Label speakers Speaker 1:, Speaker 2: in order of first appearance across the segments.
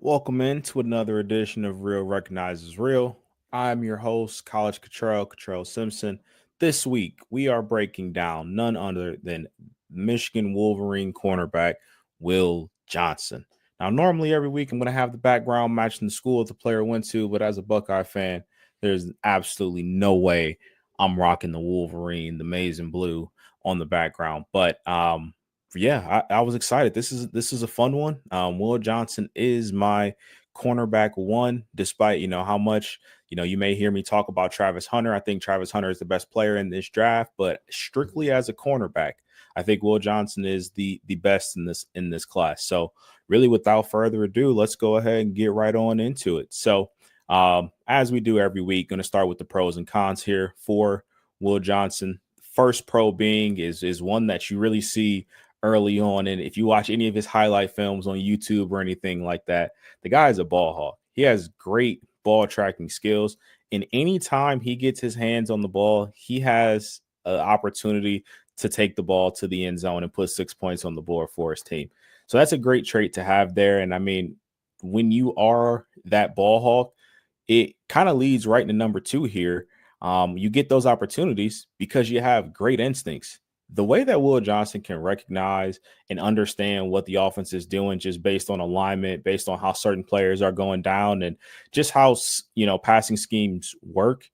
Speaker 1: Welcome into another edition of Real Recognizes Real. I'm your host, College Cottrell Simpson. This week, we are breaking down none other than Michigan Wolverine cornerback Will Johnson. Now, normally every week I'm going to have the background matching the school the player went to, but as a Buckeye fan, there's absolutely no way I'm rocking the Wolverine, the maize and blue on the background. But I was excited. This is a fun one. Will Johnson is my cornerback one, despite how much you may hear me talk about Travis Hunter. I think Travis Hunter is the best player in this draft, but strictly as a cornerback, I think Will Johnson is the best in this class. So really, without further ado, let's go ahead and get right on into it. So as we do every week, going to start with the pros and cons here for Will Johnson. First pro being is one that you really see early on. And if you watch any of his highlight films on YouTube or anything like that, the guy is a ball hawk. He has great ball tracking skills. And anytime he gets his hands on the ball, he has an opportunity to take the ball to the end zone and put 6 points on the board for his team. So that's a great trait to have there. And I mean, when you are that ball hawk, it kind of leads right into number two here. You get those opportunities because you have great instincts. The way that Will Johnson can recognize and understand what the offense is doing just based on alignment, based on how certain players are going down, and just how passing schemes work,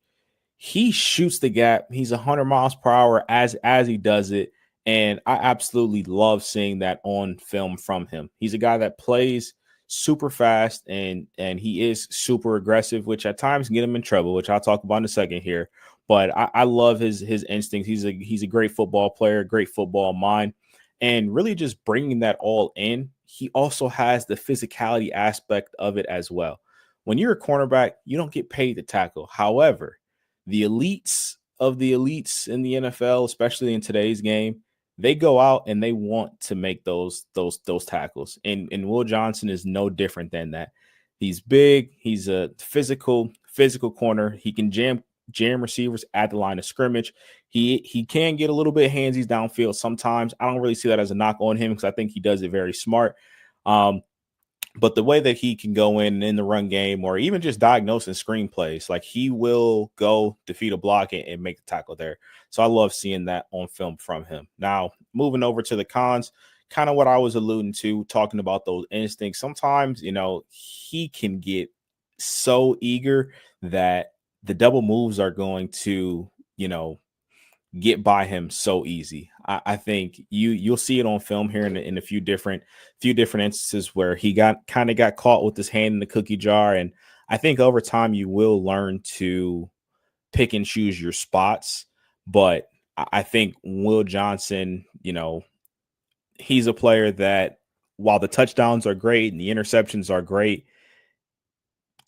Speaker 1: he shoots the gap. He's 100 miles per hour as he does it, and I absolutely love seeing that on film from him. He's a guy that plays super fast and he is super aggressive, which at times can get him in trouble, which I'll talk about in a second here. But I love his instincts. He's a great football player, great football mind, and really just bringing that all in. He also has the physicality aspect of it as well. When you're a cornerback, you don't get paid to tackle. However, the elites of the elites in the NFL, especially in today's game, they go out and they want to make those tackles. And Will Johnson is no different than that. He's big. He's a physical corner. He can jam receivers at the line of scrimmage. He can get a little bit handsies downfield sometimes. I don't really see that as a knock on him because I think he does it very smart. But the way that he can go in the run game or even just diagnosing screenplays, like he will go defeat a block and make the tackle there. So I love seeing that on film from him. Now, moving over to the cons, kind of what I was alluding to, talking about those instincts. Sometimes, he can get so eager that the double moves are going to, get by him so easy. I think you'll see it on film here in a few different instances where he got caught with his hand in the cookie jar. And I think over time you will learn to pick and choose your spots. But I think Will Johnson, he's a player that while the touchdowns are great and the interceptions are great,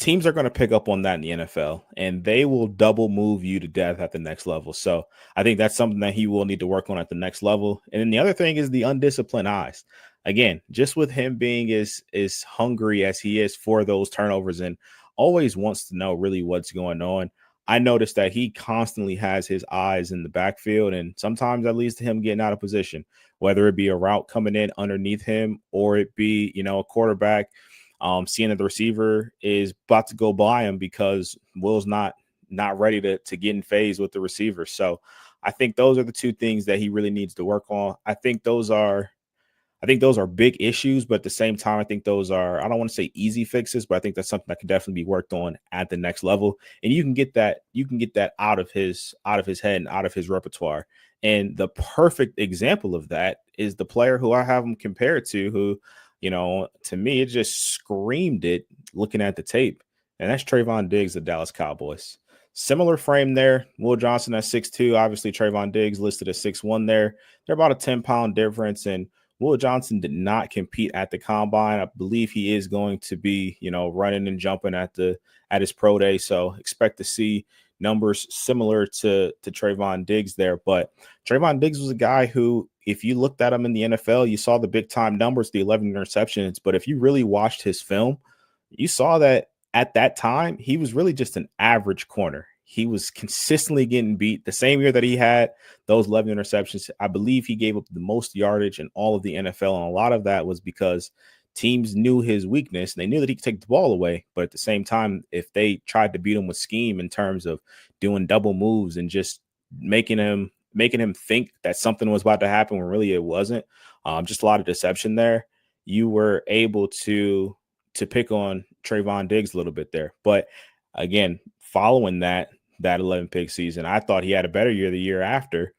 Speaker 1: teams are going to pick up on that in the NFL and they will double move you to death at the next level. So I think that's something that he will need to work on at the next level. And then the other thing is the undisciplined eyes. Again, just with him being as hungry as he is for those turnovers and always wants to know really what's going on. I noticed that he constantly has his eyes in the backfield, and sometimes that leads to him getting out of position, whether it be a route coming in underneath him or it be, a quarterback seeing that the receiver is about to go by him because Will's not ready to get in phase with the receiver. So I think those are the two things that he really needs to work on. I think those are big issues, but at the same time, I think those are, I don't want to say easy fixes, but I think that's something that can definitely be worked on at the next level. And you can get that out of his head and out of his repertoire. And the perfect example of that is the player who I have him compared to, who, to me, it just screamed it looking at the tape. And that's Trayvon Diggs, the Dallas Cowboys. Similar frame there. Will Johnson at 6'2". Obviously, Trayvon Diggs listed as 6'1" there. They're about a 10-pound difference. And Will Johnson did not compete at the combine. I believe he is going to be, running and jumping at his pro day. So expect to see numbers similar to Trayvon Diggs there. But Trayvon Diggs was a guy who, if you looked at him in the NFL, you saw the big time numbers, the 11 interceptions. But if you really watched his film, you saw that at that time, he was really just an average corner. He was consistently getting beat. The same year that he had those 11 interceptions, I believe he gave up the most yardage in all of the NFL. And a lot of that was because teams knew his weakness and they knew that he could take the ball away. But at the same time, if they tried to beat him with scheme in terms of doing double moves and just making him think that something was about to happen when really it wasn't, just a lot of deception there, you were able to pick on Trayvon Diggs a little bit there. But again, following that 11 pick season, I thought he had a better year the year after.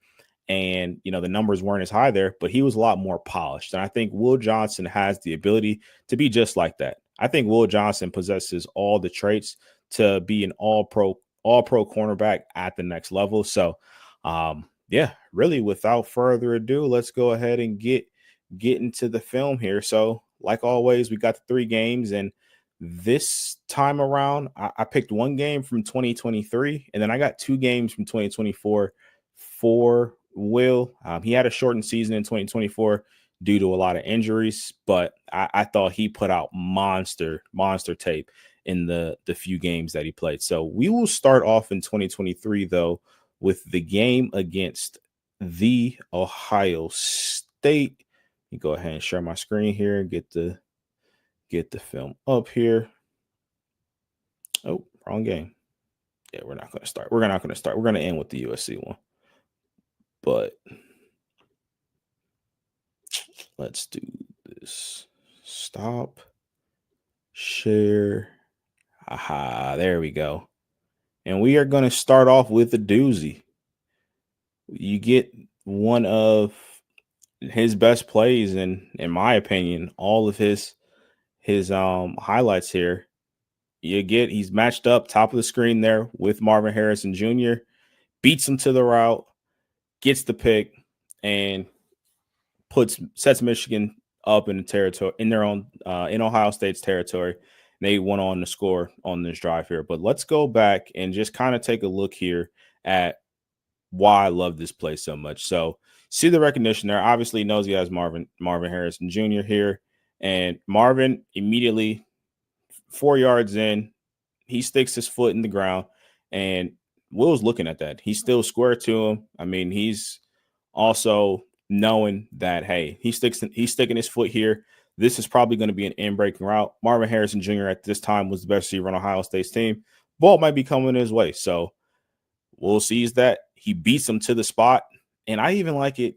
Speaker 1: And, the numbers weren't as high there, but he was a lot more polished. And I think Will Johnson has the ability to be just like that. I think Will Johnson possesses all the traits to be an all pro cornerback at the next level. So, yeah, really without further ado, let's go ahead and get into the film here. So, like always, we got the 3 games, and this time around, I picked one game from 2023, and then I got 2 games from 2024 for Will. He had a shortened season in 2024 due to a lot of injuries, but I thought he put out monster tape in the few games that he played. So we will start off in 2023 though with the game against the Ohio State. Let me go ahead and share my screen here and get the film up here. Oh, wrong game. Yeah, we're not going to start. We're not going to start. We're going to end with the USC one. But let's do this. Stop. Share. Aha, there we go. And we are going to start off with a doozy. You get one of his best plays, and in my opinion, all of his highlights here. He's matched up top of the screen there with Marvin Harrison Jr., beats him to the route, gets the pick, and sets Michigan up in the territory in their own in Ohio State's territory. And they went on to score on this drive here. But let's go back and just kind of take a look here at why I love this play so much. So see the recognition there. Obviously knows he has Marvin Harrison Jr. here, and Marvin immediately 4 yards in, he sticks his foot in the ground, and Will's looking at that. He's still square to him. I mean, he's also knowing that, hey, he's sticking his foot here. This is probably going to be an in-breaking route. Marvin Harrison Jr. at this time was the best receiver on Ohio State's team. Ball might be coming his way. So Will sees that. He beats him to the spot. And I even like it.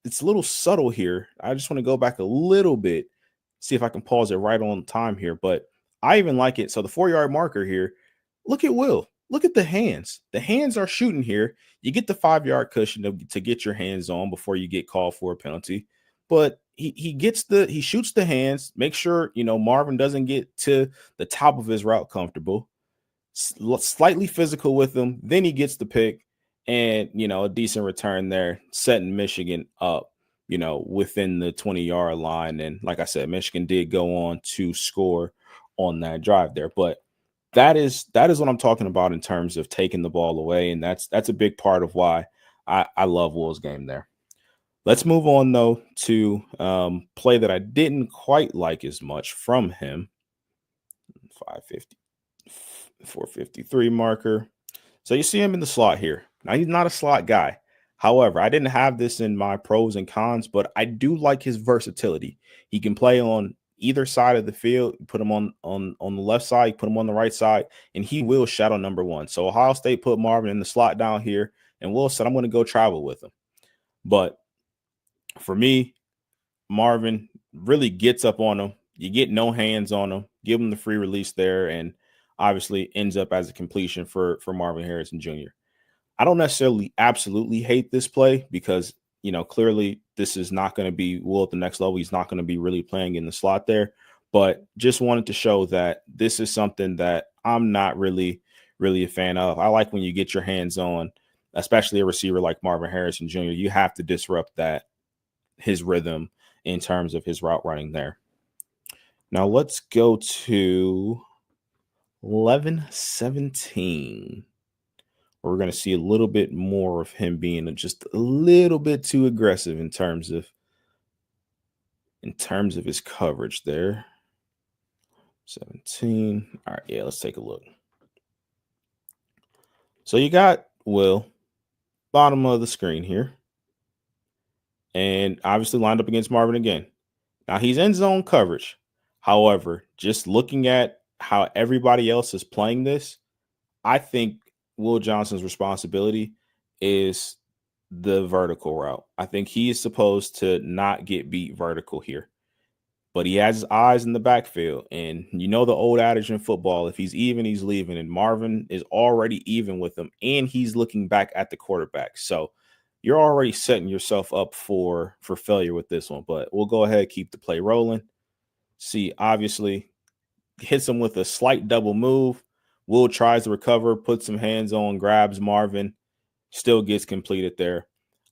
Speaker 1: It's a little subtle here. I just want to go back a little bit, see if I can pause it right on time here. But I even like it. So the 4-yard marker here, look at Will. Look at the hands. The hands are shooting here. You get the 5-yard cushion to get your hands on before you get called for a penalty. But he shoots the hands, make sure, Marvin doesn't get to the top of his route comfortable, slightly physical with him. Then he gets the pick and, a decent return there, setting Michigan up, within the 20-yard line. And like I said, Michigan did go on to score on that drive there. But that is what I'm talking about in terms of taking the ball away. And that's a big part of why I love Will's game there. Let's move on, though, to play that I didn't quite like as much from him. 453 marker. So you see him in the slot here. Now, he's not a slot guy. However, I didn't have this in my pros and cons, but I do like his versatility. He can play on either side of the field. You put him on the left side, you put him on the right side, and he will shadow number one. So Ohio State put Marvin in the slot down here, and Will said, I'm going to go travel with him. But for me, Marvin really gets up on him. You get no hands on him, give him the free release there, and obviously ends up as a completion for Marvin Harrison Jr. I don't necessarily absolutely hate this play because, clearly this is not going to be Will at the next level. He's not going to be really playing in the slot there, but just wanted to show that this is something that I'm not really a fan of. I like when you get your hands on, especially a receiver like Marvin Harrison Jr. You have to disrupt his rhythm in terms of his route running there. Now let's go to 11-17. We're going to see a little bit more of him being just a little bit too aggressive in terms of his coverage there. 17. All right, yeah, let's take a look. So you got Will, bottom of the screen here, and obviously lined up against Marvin again. Now he's in zone coverage, However, just looking at how everybody else is playing this, I think Will Johnson's responsibility is the vertical route. I think he is supposed to not get beat vertical here, but he has his eyes in the backfield. And you know the old adage in football, if he's even, he's leaving. And Marvin is already even with him, and he's looking back at the quarterback. So you're already setting yourself up for failure with this one. But we'll go ahead, keep the play rolling. See, obviously, hits him with a slight double move. Will tries to recover, puts some hands on, grabs Marvin, still gets completed there.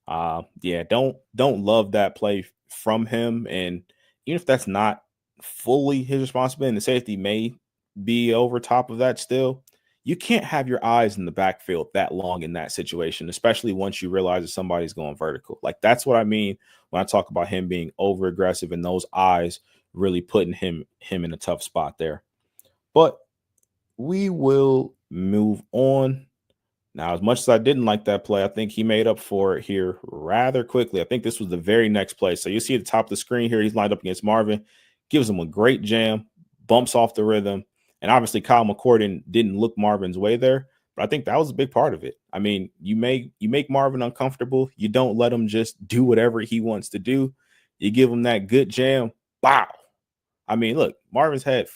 Speaker 1: Yeah, don't love that play from him. And even if that's not fully his responsibility, and the safety may be over top of that still, you can't have your eyes in the backfield that long in that situation, especially once you realize that somebody's going vertical. Like, that's what I mean when I talk about him being over aggressive and those eyes really putting him in a tough spot there. But we will move on. Now, as much as I didn't like that play, I think he made up for it here rather quickly. I think this was the very next play. So you see at the top of the screen here, he's lined up against Marvin, gives him a great jam, bumps off the rhythm. And obviously Kyle McCord didn't look Marvin's way there, but I think that was a big part of it. I mean, you make Marvin uncomfortable. You don't let him just do whatever he wants to do. You give him that good jam. Wow. I mean, look, Marvin's head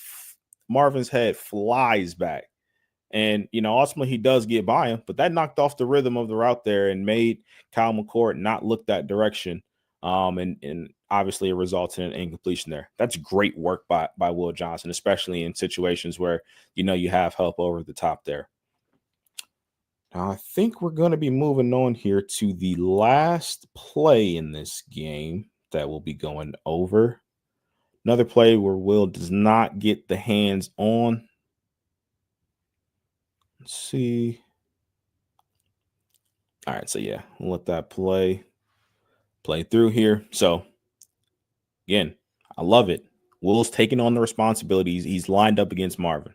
Speaker 1: flies back. And, ultimately he does get by him, but that knocked off the rhythm of the route there and made Kyle McCord not look that direction. And obviously it results in an incompletion there. That's great work by Will Johnson, especially in situations where, you have help over the top there. Now, I think we're going to be moving on here to the last play in this game that we'll be going over. Another play where Will does not get the hands on. Let's see. All right, so yeah, we'll let that play through here. So again, I love it. Will's taking on the responsibilities. He's lined up against Marvin.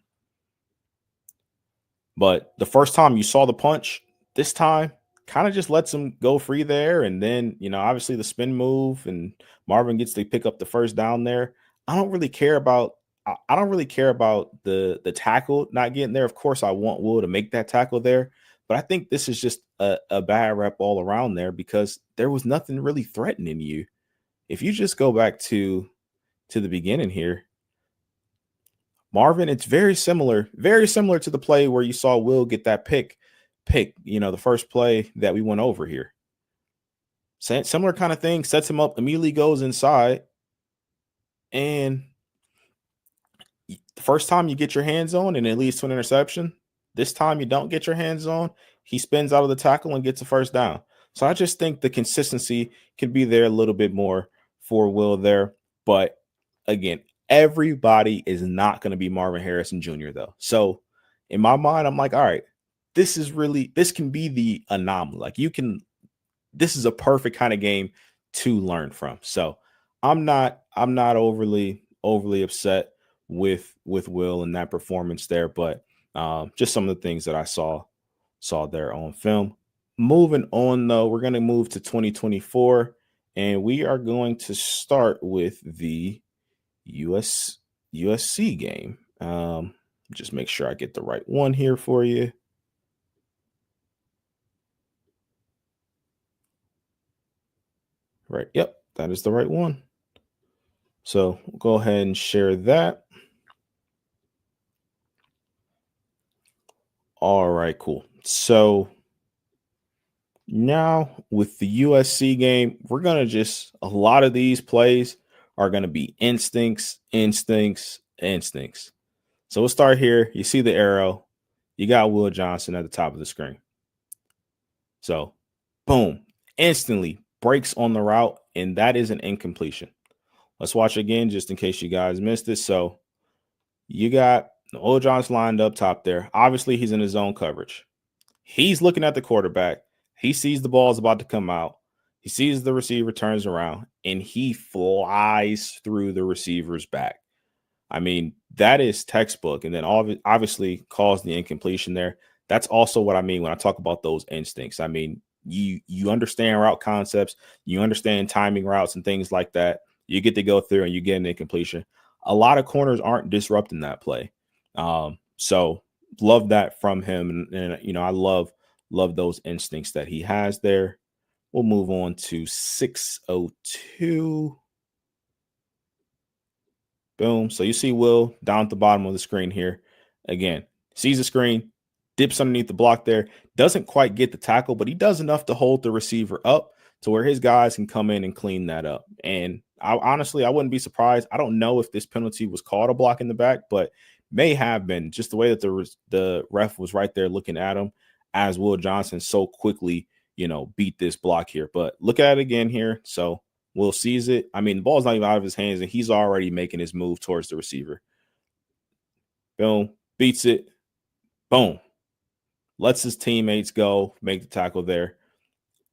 Speaker 1: But the first time you saw the punch, this time kind of just lets him go free there. And then, obviously the spin move and Marvin gets to pick up the first down there. I don't really care about the tackle not getting there. Of course, I want Will to make that tackle there, but I think this is just a bad rep all around there because there was nothing really threatening you. If you just go back to the beginning here, Marvin, it's very similar to the play where you saw Will get that pick, the first play that we went over here. Similar kind of thing, sets him up, immediately goes inside, and the first time you get your hands on and it leads to an interception. This time you don't get your hands on. He spins out of the tackle and gets a first down. So I just think the consistency could be there a little bit more for Will there. But again, everybody is not going to be Marvin Harrison Jr. though. So in my mind, I'm like, all right, this can be the anomaly. This is a perfect kind of game to learn from. So I'm not overly upset with Will and that performance there, but just some of the things that I saw there on film. Moving on though, we're going to move to 2024 and we are going to start with the USC game. Just make sure I get the right one here for you. Right. Yep. That is the right one. So we'll go ahead and share that. All right, cool. So now with the USC game, we're going to a lot of these plays are going to be instincts. So we'll start here. You see the arrow. You got Will Johnson at the top of the screen. So boom, instantly breaks on the route, and that is an incompletion. Let's watch again just in case you guys missed it. So you got Will Johnson lined up top there. Obviously, he's in his zone coverage. He's looking at the quarterback. He sees the ball is about to come out. He sees the receiver turns around, and he flies through the receiver's back. I mean, that is textbook. And then obviously caused the incompletion there. That's also what I mean when I talk about those instincts. I mean, you understand route concepts. You understand timing routes and things like that. You get to go through and you get an incompletion. A lot of corners aren't disrupting that play. So love that from him. And I love those instincts that he has there. We'll move on to 602. Boom. So you see Will down at the bottom of the screen here. Again, sees the screen, dips underneath the block there, doesn't quite get the tackle, but he does enough to hold the receiver up to where his guys can come in and clean that up. And I wouldn't be surprised. I don't know if this penalty was called a block in the back, but may have been, just the way that the ref was right there looking at him as Will Johnson so quickly, beat this block here. But look at it again here. So Will sees it. I mean, the ball's not even out of his hands, and he's already making his move towards the receiver. Boom, beats it. Boom. Lets his teammates go, make the tackle there.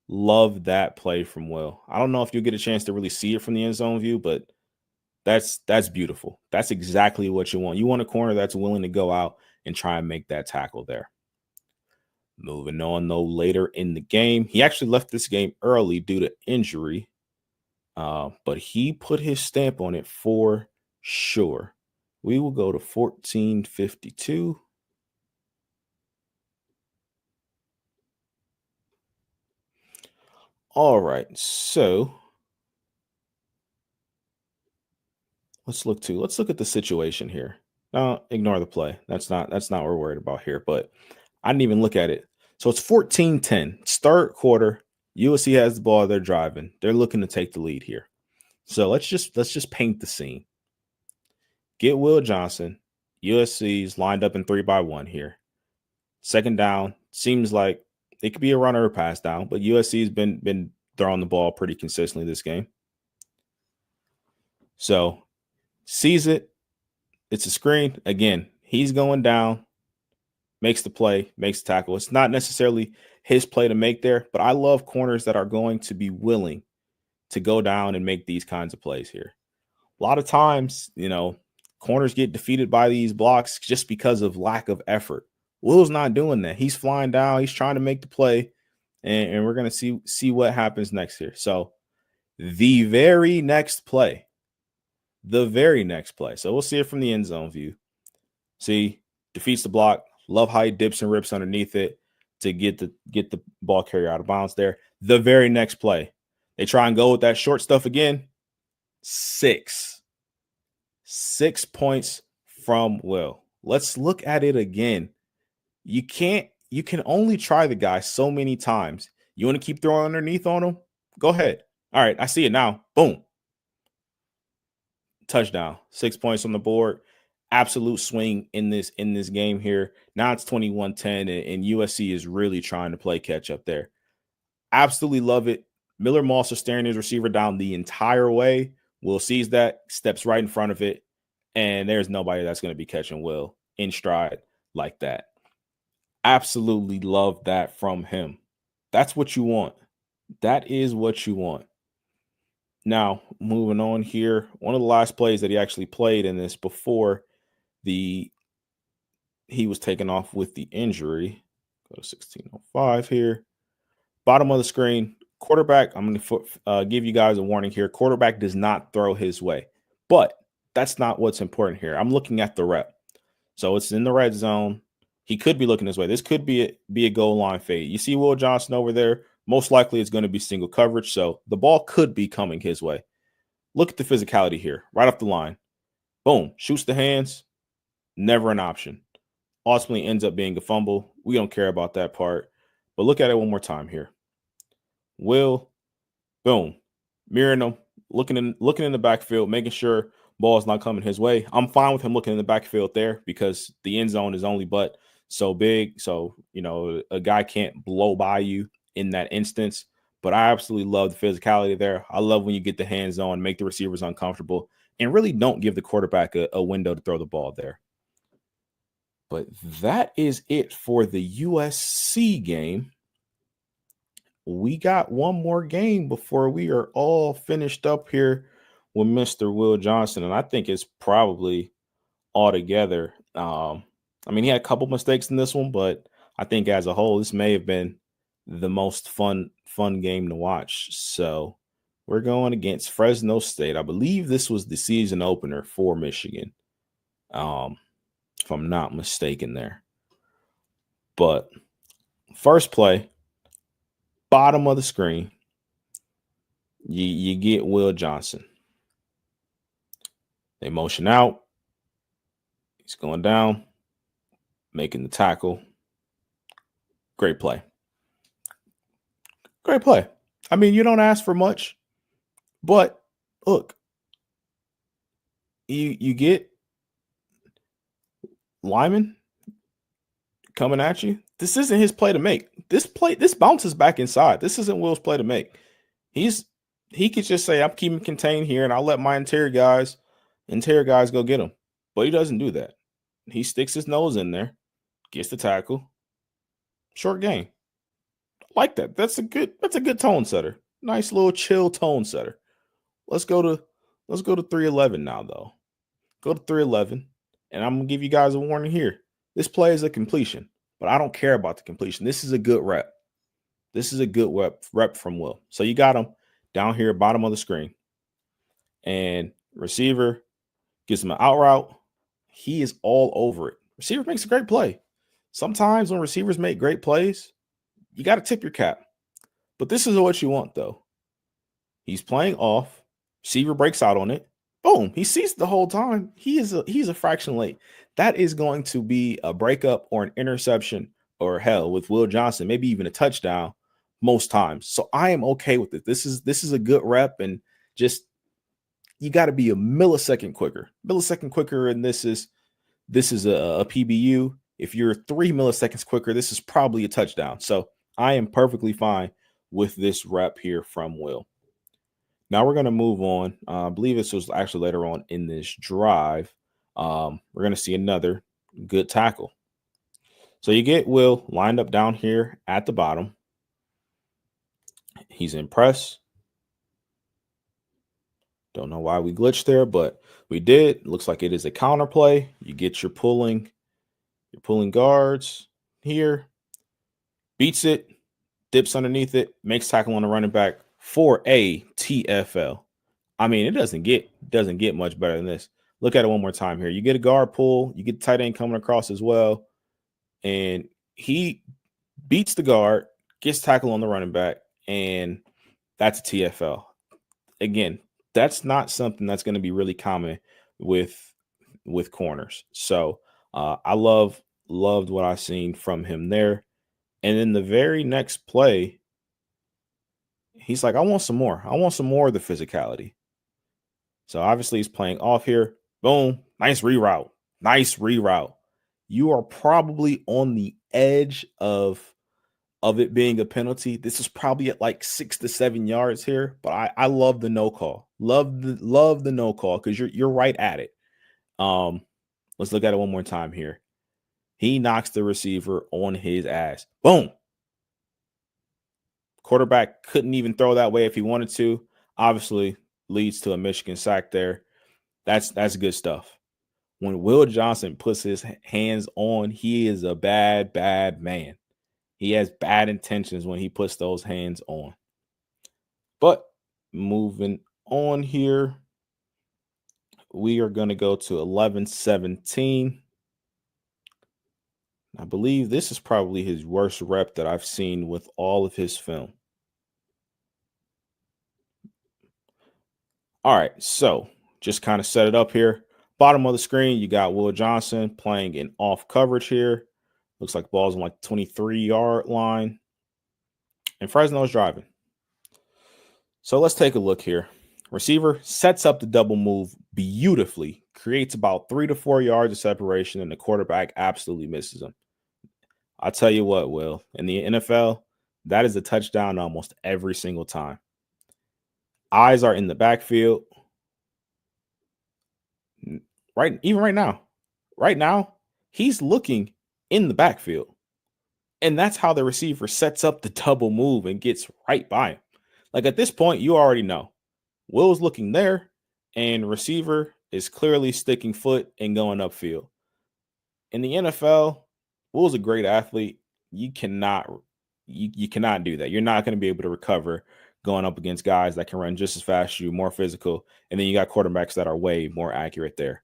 Speaker 1: Love that play from Will. I don't know if you'll get a chance to really see it from the end zone view, but that's beautiful. That's exactly what you want. You want a corner that's willing to go out and try and make that tackle there. Moving on, though, later in the game, he actually left this game early due to injury, but he put his stamp on it for sure. We will go to 1452. All right, so let's look at the situation here. No, ignore the play. That's not what we're worried about here, but I didn't even look at it. So it's 14-10. Start quarter. USC has the ball. They're driving. They're looking to take the lead here. So let's just paint the scene. Get Will Johnson. USC's lined up in 3-by-1 here. Second down. Seems like it could be a run or a pass down, but USC's been throwing the ball pretty consistently this game. So sees it. It's a screen. Again, he's going down, makes the play, makes the tackle. It's not necessarily his play to make there, but I love corners that are going to be willing to go down and make these kinds of plays here. A lot of times, corners get defeated by these blocks just because of lack of effort. Will's not doing that. He's flying down. He's trying to make the play, and we're going to see what happens next here. So the very next play. So we'll see it from the end zone view. See, defeats the block. Love how he dips and rips underneath it to get the ball carrier out of bounds there. The very next play, they try and go with that short stuff again. 6 points from Will. Let's look at it again. You can only try the guy so many times. You want to keep throwing underneath on him? Go ahead. All right, I see it now. Boom. Touchdown. 6 points on the board. Absolute swing in this game here. Now it's 21-10, and USC is really trying to play catch up there. Absolutely love it. Miller Moss is staring his receiver down the entire way. Will sees that, steps right in front of it, and there's nobody that's going to be catching Will in stride like that. Absolutely love that from him. That's what you want. That is what you want. Now, moving on here, one of the last plays that he actually played in this before he was taken off with the injury. Go to 1605 here. Bottom of the screen, quarterback. I'm going to give you guys a warning here. Quarterback does not throw his way, but that's not what's important here. I'm looking at the rep. So it's in the red zone. He could be looking this way. This could be a goal line fade. You see Will Johnson over there. Most likely it's going to be single coverage. So the ball could be coming his way. Look at the physicality here. Right off the line. Boom. Shoots the hands. Never an option. Ultimately ends up being a fumble. We don't care about that part. But look at it one more time here. Will, boom. Mirroring him. Looking in the backfield. Making sure ball's not coming his way. I'm fine with him looking in the backfield there because the end zone is only but so big. So, a guy can't blow by you in that instance. But I absolutely love the physicality there. I love when you get the hands on, make the receivers uncomfortable, and really don't give the quarterback a window to throw the ball there. But that is it for the USC game. We got one more game before we are all finished up here with Mr. Will Johnson. And I think it's probably all together. He had a couple mistakes in this one, but I think as a whole, this may have been the most fun game to watch. So We're going against Fresno State. I believe this was the season opener for Michigan, if I'm not mistaken there. But first play, bottom of the screen, you get Will Johnson. They motion out. He's going down, making the tackle. Great play. Great play. I mean, you don't ask for much, but look, you get Lyman coming at you. This isn't his play to make. This bounces back inside. This isn't Will's play to make. He could just say, I'm keeping contained here and I'll let my interior guys go get him. But he doesn't do that. He sticks his nose in there, gets the tackle. Short game. Like that. That's a good tone setter. Nice little chill tone setter. Let's go to 311 now, though. Go to 311. And I'm gonna give you guys a warning here. This play is a completion, but I don't care about the completion. This is a good rep. This is a good rep from Will. So you got him down here, bottom of the screen. And receiver gives him an out route. He is all over it. Receiver makes a great play. Sometimes when receivers make great plays, you got to tip your cap. But this is what you want, though. He's playing off. Receiver breaks out on it. Boom. He sees it the whole time. He's a fraction late. That is going to be a breakup or an interception or hell with Will Johnson, maybe even a touchdown most times. So I am okay with it. This is a good rep, and just you got to be a millisecond quicker. And this is a PBU. If you're 3 milliseconds quicker, this is probably a touchdown. So I am perfectly fine with this rep here from Will. Now we're going to move on. I believe this was actually later on in this drive. We're going to see another good tackle. So you get Will lined up down here at the bottom. He's in press. Don't know why we glitched there, but we did. Looks like it is a counter play. You get your pulling guards here. Beats it, dips underneath it, makes tackle on the running back for a TFL. I mean, it doesn't get much better than this. Look at it one more time here. You get a guard pull, you get the tight end coming across as well, and he beats the guard, gets tackle on the running back, and that's a TFL. Again, that's not something that's going to be really common with corners. So I loved what I've seen from him there. And then the very next play, he's like, I want some more. I want some more of the physicality. So obviously he's playing off here. Boom. Nice reroute. You are probably on the edge of it being a penalty. This is probably at like 6 to 7 yards here, but I love the no call. Love the no call because you're right at it. Let's look at it one more time here. He knocks the receiver on his ass. Boom. Quarterback couldn't even throw that way if he wanted to. Obviously leads to a Michigan sack there. That's good stuff. When Will Johnson puts his hands on, he is a bad man. He has bad intentions when he puts those hands on. But moving on here, we are going to go to 11-17. I believe this is probably his worst rep that I've seen with all of his film. All right, so just kind of set it up here. Bottom of the screen, you got Will Johnson playing in off coverage here. Looks like ball's on like 23-yard line. And Fresno's driving. So let's take a look here. Receiver sets up the double move beautifully, creates about 3 to 4 yards of separation, and the quarterback absolutely misses him. I'll tell you what, Will, in the NFL, that is a touchdown almost every single time. Eyes are in the backfield. Even right now. Right now, he's looking in the backfield. And that's how the receiver sets up the double move and gets right by him. Like at this point, you already know. Will's looking there, and receiver is clearly sticking foot and going upfield. In the NFL, Will's a great athlete. You cannot do that. You're not going to be able to recover going up against guys that can run just as fast as you, more physical. And then you got quarterbacks that are way more accurate there.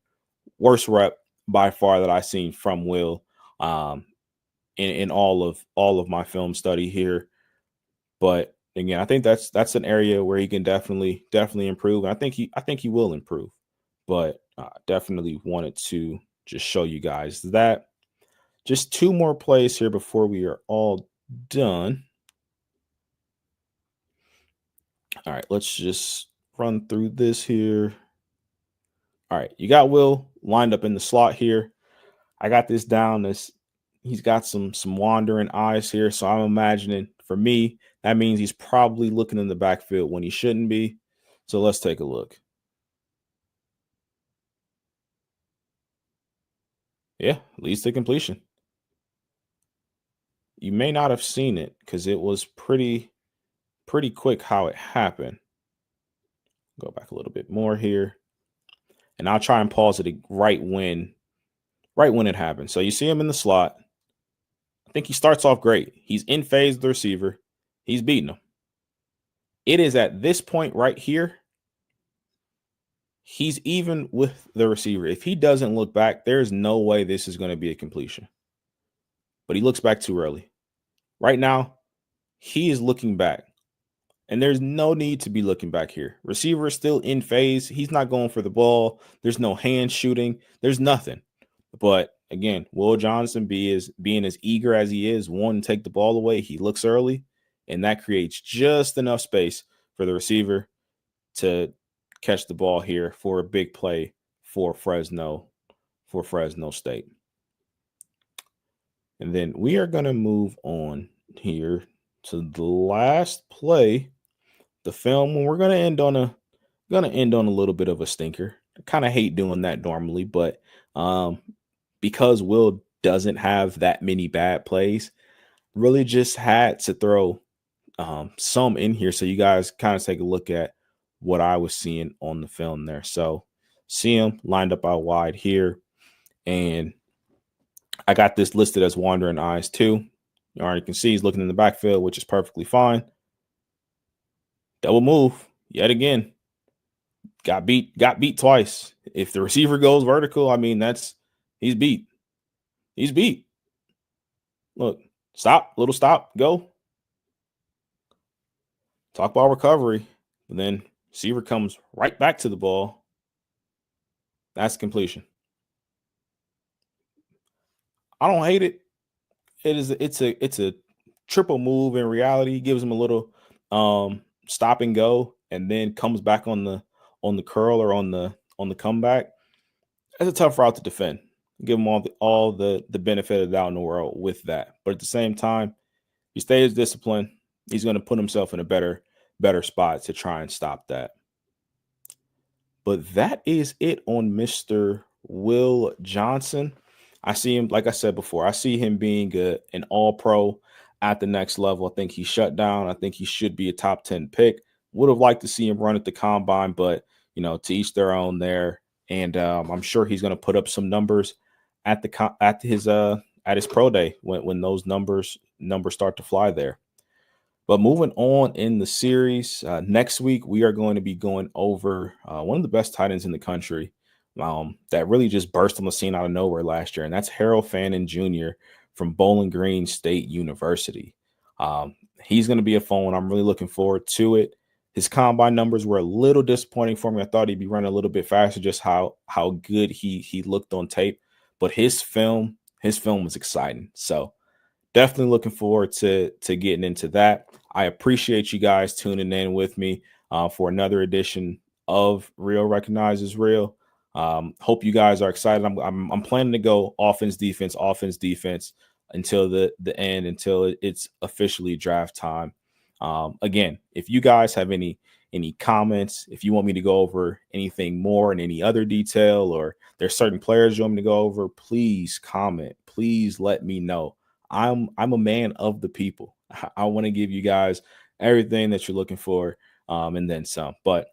Speaker 1: Worst rep by far that I've seen from Will in all of my film study here. But again, I think that's an area where he can definitely improve. And I think he will improve. But definitely wanted to just show you guys that. Just two more plays here before we are all done. All right, let's just run through this here. All right, you got Will lined up in the slot here. I got this down as he's got some wandering eyes here. So I'm imagining for me, that means he's probably looking in the backfield when he shouldn't be. So let's take a look. Yeah, leads to completion. You may not have seen it because it was pretty quick how it happened. Go back a little bit more here. And I'll try and pause it right when it happens. So you see him in the slot. I think he starts off great. He's in phase with the receiver. He's beating him. It is at this point right here, he's even with the receiver. If he doesn't look back, there's no way this is going to be a completion. But he looks back too early. Right now, he is looking back. And there's no need to be looking back here. Receiver is still in phase. He's not going for the ball. There's no hand shooting. There's nothing. But again, Will Johnson being as eager as he is, one, take the ball away. He looks early, and that creates just enough space for the receiver to catch the ball here for a big play for Fresno State. And then we are going to move on here to the last play, the film, when we're going to end on a little bit of a stinker. I kind of hate doing that normally, but because Will doesn't have that many bad plays, really just had to throw some in here so you guys kind of take a look at what I was seeing on the film there. So see him lined up out wide here, and I got this listed as wandering eyes too. You already can see he's looking in the backfield, which is perfectly fine. Double move yet again. Got beat twice. If the receiver goes vertical, I mean, he's beat. He's beat. Look, little stop, go. Talk about recovery. And then receiver comes right back to the ball. That's completion. I don't hate it. It's a triple move in reality. He gives him a little stop and go, and then comes back on the curl or on the comeback. That's a tough route to defend. Give him all the benefit of the doubt in the world with that. But at the same time, he stays disciplined. He's going to put himself in a better spot to try and stop that. But that is it on Mr. Will Johnson. I see him, like I said before, I see him being an all-pro at the next level. I think he's shut down. I think he should be a top 10 pick. Would have liked to see him run at the combine, but, to each their own there. And I'm sure he's going to put up some numbers at his pro day when those numbers start to fly there. But moving on in the series, next week we are going to be going over one of the best tight ends in the country that really just burst on the scene out of nowhere last year, and that's Harold Fannin Jr. from Bowling Green State University. He's going to be a fun one. I'm really looking forward to it. His combine numbers were a little disappointing for me. I thought he'd be running a little bit faster, just how good he looked on tape. But his film was exciting. So definitely looking forward to getting into that. I appreciate you guys tuning in with me for another edition of Real Recognizes Real. Hope you guys are excited. I'm planning to go offense, defense until the end, until it's officially draft time. Again, if you guys have any comments, if you want me to go over anything more in any other detail, or there's certain players you want me to go over, please comment. Please let me know. I'm a man of the people. I want to give you guys everything that you're looking for, and then some. But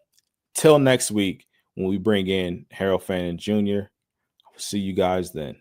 Speaker 1: till next week, when we bring in Harold Fannin Jr., I'll see you guys then.